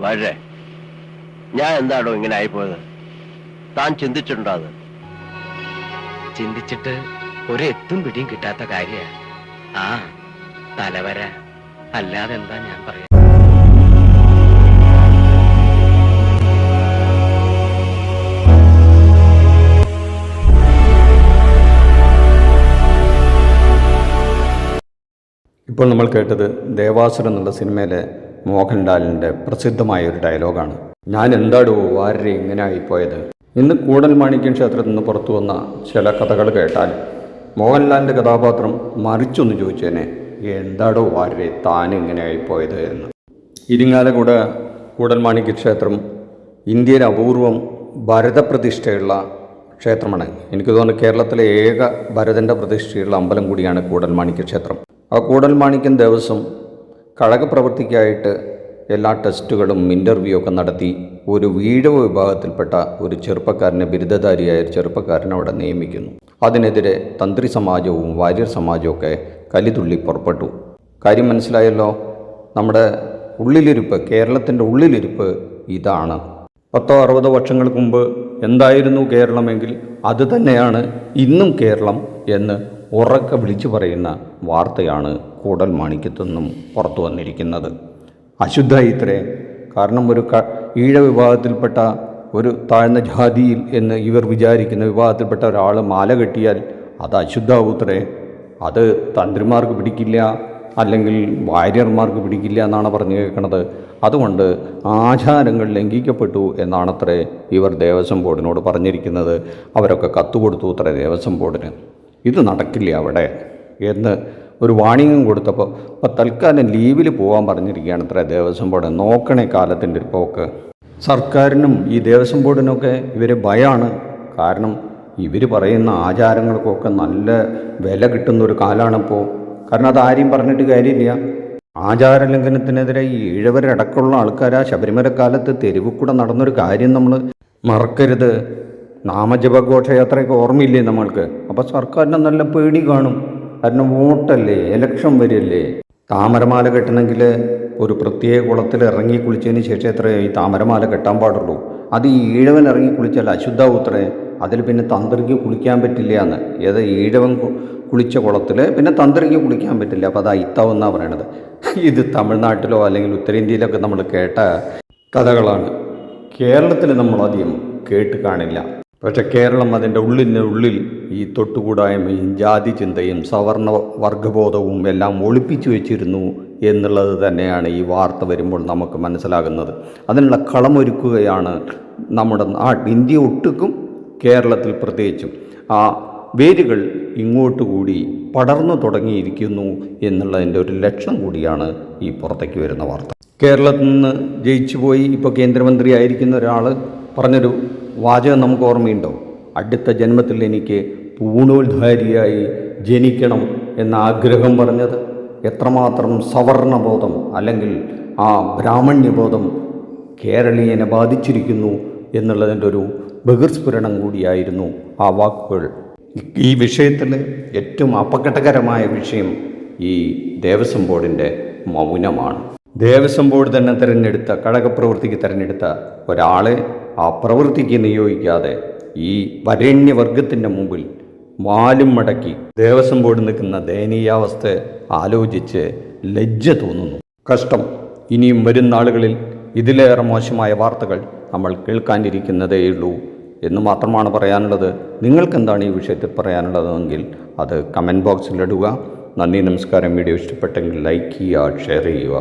വളരെ ഞാൻ എന്താണോ ഇങ്ങനെ ആയിപ്പോയത്? താൻ ചിന്തിച്ചിട്ടുണ്ടോ അത്? ചിന്തിച്ചിട്ട് ഒരു എത്തും പിടിയും കിട്ടാത്ത കാര്യ. ആ തലവര അല്ലാതെ എന്താ ഞാൻ പറയാ. ഇപ്പോൾ നമ്മൾ കേട്ടത് ദേവാസുരം എന്നുള്ള സിനിമയിലെ മോഹൻലാലിൻ്റെ പ്രസിദ്ധമായ ഒരു ഡയലോഗാണ്. ഞാൻ എന്താടോ വാരരെ ഇങ്ങനെ ആയിപ്പോയത്. ഇന്ന് കൂടൽമാണിക്യം ക്ഷേത്രത്തിൽ നിന്ന് പുറത്തു വന്ന ചില കഥകൾ കേട്ടാൽ മോഹൻലാലിൻ്റെ കഥാപാത്രം മറിച്ചൊന്ന് ചോദിച്ചേനെ, എന്താടോ വാരരെ താൻ ഇങ്ങനെ ആയിപ്പോയത് എന്ന്. ഇരിങ്ങാലക്കുട കൂടൽമാണിക്യ ക്ഷേത്രം ഇന്ത്യയിലെ അപൂർവം ഭരതപ്രതിഷ്ഠയുള്ള ക്ഷേത്രമാണ്. എനിക്ക് തോന്നുന്നു കേരളത്തിലെ ഏക ഭരതൻ്റെ പ്രതിഷ്ഠയുള്ള അമ്പലം കൂടിയാണ് കൂടൽമാണിക്യ ക്ഷേത്രം. ആ കൂടൽമാണിക്യം ദേവസ്വം കഴകപ്രവൃത്തിക്കായിട്ട് എല്ലാ ടെസ്റ്റുകളും ഇൻ്റർവ്യൂ ഒക്കെ നടത്തി ഒരു വീഴവ വിഭാഗത്തിൽപ്പെട്ട ഒരു ചെറുപ്പക്കാരനെ, ബിരുദധാരിയായ ഒരു ചെറുപ്പക്കാരനെ അവിടെ നിയമിക്കുന്നു. അതിനെതിരെ തന്ത്രി സമാജവും വാര്യർ സമാജവും ഒക്കെ കലിതുള്ളി പുറപ്പെട്ടു. കാര്യം മനസ്സിലായല്ലോ. നമ്മുടെ ഉള്ളിലിരിപ്പ്, കേരളത്തിൻ്റെ ഉള്ളിലിരിപ്പ് ഇതാണ്. 10-60 വർഷങ്ങൾക്ക് മുമ്പ് എന്തായിരുന്നു കേരളമെങ്കിൽ അത് തന്നെയാണ് ഇന്നും കേരളം എന്ന് ഉറക്കെ വിളിച്ചു പറയുന്ന വാർത്തയാണ് കൂടൽമാണിക്യത്തു നിന്നും പുറത്തു വന്നിരിക്കുന്നത്. അശുദ്ധ ഇത്രേ. കാരണം ഒരു ഈഴ വിഭാഗത്തിൽപ്പെട്ട ഒരു താഴ്ന്ന ജാതിയിൽ എന്ന് ഇവർ വിചാരിക്കുന്ന വിഭാഗത്തിൽപ്പെട്ട ഒരാൾ മാല കെട്ടിയാൽ അത് അശുദ്ധാവൂത്രേ. അത് തന്ത്രിമാർക്ക് പിടിക്കില്ല, അല്ലെങ്കിൽ വാര്യർമാർക്ക് പിടിക്കില്ല എന്നാണ് പറഞ്ഞു കേൾക്കുന്നത്. അതുകൊണ്ട് ആചാരങ്ങൾ ലംഘിക്കപ്പെട്ടു എന്നാണത്രേ ഇവർ ദേവസ്വം ബോർഡിനോട് പറഞ്ഞിരിക്കുന്നത്. അവരൊക്കെ കത്തുകൊടുത്തു അത്രേ ദേവസ്വം ബോർഡിന്. ഇത് നടക്കില്ല അവിടെ എന്ന് ഒരു വാണിംഗും കൊടുത്തപ്പോൾ തൽക്കാലം ലീവിൽ പോകാൻ പറഞ്ഞിരിക്കുകയാണ് അത്ര ദേവസ്വം ബോർഡ്. നോക്കണേ കാലത്തിൻ്റെ ഒരു പോക്ക്. സർക്കാരിനും ഈ ദേവസ്വം ബോർഡിനൊക്കെ ഇവരെ ഭയമാണ്. കാരണം ഇവർ പറയുന്ന ആചാരങ്ങൾക്കൊക്കെ നല്ല വില കിട്ടുന്ന ഒരു കാലമാണിപ്പോൾ. കാരണം അതാരെയും പറഞ്ഞിട്ട് കാര്യമില്ല. ആചാരലംഘനത്തിനെതിരെ ഈ ഈഴവരടക്കമുള്ള ആൾക്കാർ ആ ശബരിമലക്കാലത്ത് തെരുവ് കൂടെ നടന്നൊരു കാര്യം നമ്മൾ മറക്കരുത്. നാമജപഘോഷയാത്രയൊക്കെ ഓർമ്മയില്ലേ നമ്മൾക്ക്? അപ്പോൾ സർക്കാരിന് നല്ല പേടി കാണും. കാരണം വോട്ടല്ലേ, ഇലക്ഷൻ വരില്ലേ. താമരമാല കെട്ടണമെങ്കിൽ ഒരു പ്രത്യേക കുളത്തിൽ ഇറങ്ങി കുളിച്ചതിന് ശേഷം എത്രയേ ഈ താമരമാല കെട്ടാൻ പാടുള്ളൂ. അത് ഈ ഈഴവൻ ഇറങ്ങി കുളിച്ചാൽ അശുദ്ധാവൂത്രേ. അതിൽ പിന്നെ തന്ത്രിക്ക് കുളിക്കാൻ പറ്റില്ല എന്ന്. ഏത് ഈഴവൻ കുളിച്ച കുളത്തിൽ പിന്നെ തന്ത്രിക്ക് കുളിക്കാൻ പറ്റില്ല. അപ്പോൾ അത് അയിത്താവെന്നാണ് പറയണത്. ഇത് തമിഴ്നാട്ടിലോ അല്ലെങ്കിൽ ഉത്തരേന്ത്യയിലൊക്കെ നമ്മൾ കേട്ട കഥകളാണ്. കേരളത്തിൽ നമ്മളധികം കേട്ട് കാണില്ല. പക്ഷെ കേരളം അതിൻ്റെ ഉള്ളിൽ ഈ തൊട്ടുകൂടായ്മയും ജാതി ചിന്തയും സവർണ വർഗബോധവും എല്ലാം ഒളിപ്പിച്ചു വെച്ചിരുന്നു എന്നുള്ളത് തന്നെയാണ് ഈ വാർത്ത വരുമ്പോൾ നമുക്ക് മനസ്സിലാകുന്നത്. അതിനുള്ള കളമൊരുക്കുകയാണ് നമ്മുടെ ഇന്ത്യ ഒട്ടുക്കും, കേരളത്തിൽ പ്രത്യേകിച്ചും. ആ വേരുകൾ ഇങ്ങോട്ടുകൂടി പടർന്നു തുടങ്ങിയിരിക്കുന്നു എന്നുള്ളതിൻ്റെ ഒരു ലക്ഷണം കൂടിയാണ് ഈ പുറത്തേക്ക് വരുന്ന വാർത്ത. കേരളത്തിൽ നിന്ന് ജയിച്ചു പോയി ഇപ്പോൾ കേന്ദ്രമന്ത്രി ആയിരിക്കുന്ന ഒരാൾ പറഞ്ഞൊരു വാചകം നമുക്ക് ഓർമ്മയുണ്ടോ? അടുത്ത ജന്മത്തിൽ എനിക്ക് പൂണൂൽധാരിയായി ജനിക്കണം എന്ന ആഗ്രഹം പറഞ്ഞത്. എത്രമാത്രം സവർണബോധം അല്ലെങ്കിൽ ആ ബ്രാഹ്മണ്യബോധം കേരളീയനെ ബാധിച്ചിരിക്കുന്നു എന്നുള്ളതിൻ്റെ ഒരു ബഹിർസ്ഫുരണം കൂടിയായിരുന്നു ആ വാക്കുകൾ. ഈ വിഷയത്തിൽ ഏറ്റവും അപകടകരമായ വിഷയം ഈ ദേവസ്വം ബോർഡിൻ്റെ മൗനമാണ്. ദേവസ്വം ബോർഡ് തന്നെ തിരഞ്ഞെടുത്ത, കഴകപ്രവൃത്തിക്ക് തിരഞ്ഞെടുത്ത ഒരാളെ ആ പ്രവൃത്തിക്ക് നിയോഗിക്കാതെ ഈ വരേണ്യവർഗത്തിൻ്റെ മുമ്പിൽ വാലും മടക്കി ദേവസ്വം ബോർഡ് നിൽക്കുന്ന ദയനീയാവസ്ഥ ആലോചിച്ച് ലജ്ജ തോന്നുന്നു. കഷ്ടം. ഇനിയും വരുന്ന ആളുകളിൽ ഇതിലേറെ മോശമായ വാർത്തകൾ നമ്മൾ കേൾക്കാനിരിക്കുന്നതേയുള്ളൂ എന്ന് മാത്രമാണ് പറയാനുള്ളത്. നിങ്ങൾക്കെന്താണ് ഈ വിഷയത്തിൽ പറയാനുള്ളതെങ്കിൽ അത് കമൻറ്റ് ബോക്സിലിടുക. നന്ദി, നമസ്കാരം. വീഡിയോ ഇഷ്ടപ്പെട്ടെങ്കിൽ ലൈക്ക് ചെയ്യുക, ഷെയർ ചെയ്യുക.